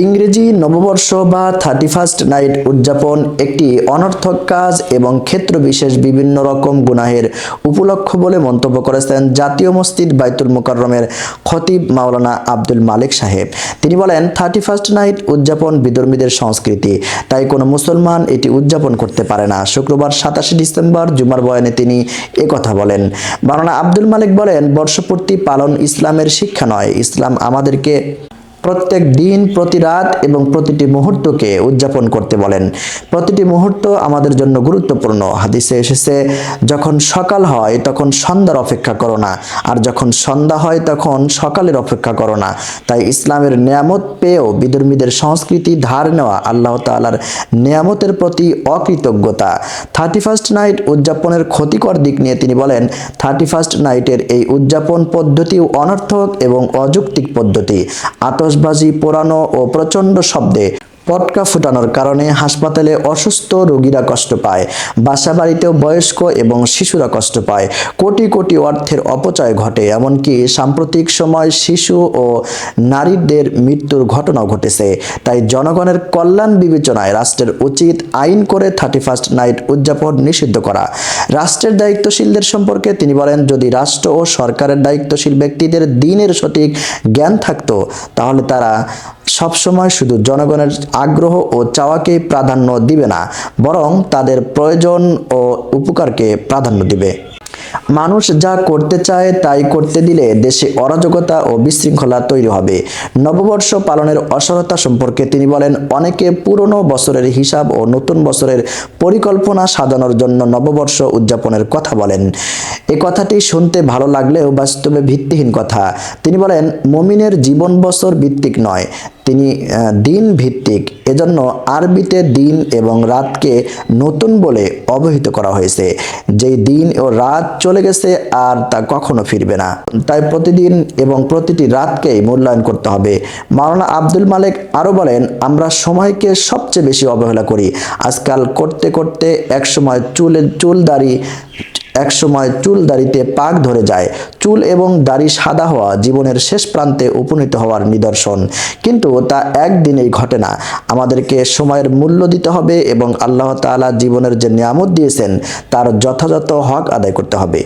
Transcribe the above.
ইংরেজি নববর্ষ বা 31st নাইট উদযাপন একটি অনর্থক কাজ এবং ক্ষেত্র বিশেষ বিভিন্ন রকম গুনাহের উপলক্ষ বলে মন্তব্য করেছেন জাতীয় মসজিদ বাইতুল মুকাররমের খতিব মাওলানা আব্দুল মালিক সাহেব। তিনি বলেন, 31st নাইট উদযাপন বিধর্মীদের সংস্কৃতি, তাই কোনো মুসলমান এটি উদযাপন করতে পারে না। শুক্রবার 27 ডিসেম্বর জুমার বয়ানে তিনি একথা বলেন। মাওলানা আব্দুল মালিক বলেন, বর্ষপূর্তি পালন ইসলামের শিক্ষা নয়। ইসলাম আমাদেরকে প্রত্যেক দিন, প্রতি রাত এবং প্রতিটি মুহূর্তকে উদযাপন করতে বলেন। প্রতিটি মুহূর্ত আমাদের জন্য গুরুত্বপূর্ণ। হাদিসে এসেছে, যখন সকাল হয় তখন সন্ধ্যার অপেক্ষা করো না, আর যখন সন্ধ্যা হয় তখন সকালের অপেক্ষা করো না। তাই ইসলামের নিয়ামত পেয়েও বিধর্মীদের সংস্কৃতি ধার নেওয়া আল্লাহ তাআলার নিয়ামতের প্রতি অকৃতজ্ঞতা। 31st নাইট উদযাপনের ক্ষতিকর দিক নিয়ে তিনি বলেন, 31st নাইটের এই উদযাপন পদ্ধতি অনর্থক এবং অযৌক্তিক পদ্ধতি। আতশবাজি পোড়ানো ও প্রচণ্ড শব্দে পটকা ফুটানোর কারণে হাসপাতালে অসুস্থ রোগীরা কষ্ট পায়, বাসা বাড়িতেও বয়স্ক এবং শিশুরা কষ্ট পায়, কোটি কোটি অর্থের অপচয় ঘটে, এমনকি সাম্প্রতিক সময় শিশু ও নারীদের মৃত্যুর ঘটনাও ঘটেছে। তাই জনগণের কল্যাণ বিবেচনায় রাষ্ট্রের উচিত আইন করে 31st নাইট উদযাপন নিষিদ্ধ করা। রাষ্ট্রের দায়িত্বশীলদের সম্পর্কে তিনি বলেন, যদি রাষ্ট্র ও সরকারের দায়িত্বশীল ব্যক্তিদের দিনের সঠিক জ্ঞান থাকতো, তাহলে তারা সবসময় শুধু জনগণের আগ্রহ ও চাওয়াকে প্রাধান্য দিবে না, বরং তাদের প্রয়োজন ও উপকারকে প্রাধান্য দিবে। মানুষ যা করতে চায় তাই করতে দিলে দেশে অরাজকতা ও বিশৃঙ্খলা তৈরি হবে। নববর্ষ পালনের অসরতা সম্পর্কে তিনি বলেন, অনেকে পুরনো বছরের হিসাব ও নতুন বছরের পরিকল্পনা সাজানোর জন্য নববর্ষ উদযাপনের কথা বলেন। এই কথাটি শুনতে ভালো লাগলেও বাস্তবে ভিত্তিহীন কথা। তিনি বলেন, মুমিনের জীবন বছর ভিত্তিক নয়, তিনি দিন ভিত্তিক। এজন্য আরবিতে দিন এবং রাতকে নতুন বলে অবহিত করা হয়েছে। যেই দিন ও রাত চলে গেছে আর তা কখনো ফিরবে না, তাই প্রতিদিন এবং প্রতিটি রাতকেই মূল্যায়ন করতে হবে। মাওলানা আব্দুল মালিক আরও বলেন, আমরা সময়কে সবচেয়ে বেশি অবহেলা করি। আজকাল করতে করতে একসময় চুল দাড়িতে পাক ধরে যায়। চুল এবং দাড়ি সাদা হওয়া জীবনের শেষ প্রান্তে উপনীত হওয়ার নিদর্শন, কিন্তু তা একদিনেই ঘটে না। আমাদেরকে সময়ের মূল্য দিতে হবে এবং আল্লাহ তাআলা জীবনের যে নিয়ামত দিয়েছেন তার যথাযথ হক আদায় করতে হবে।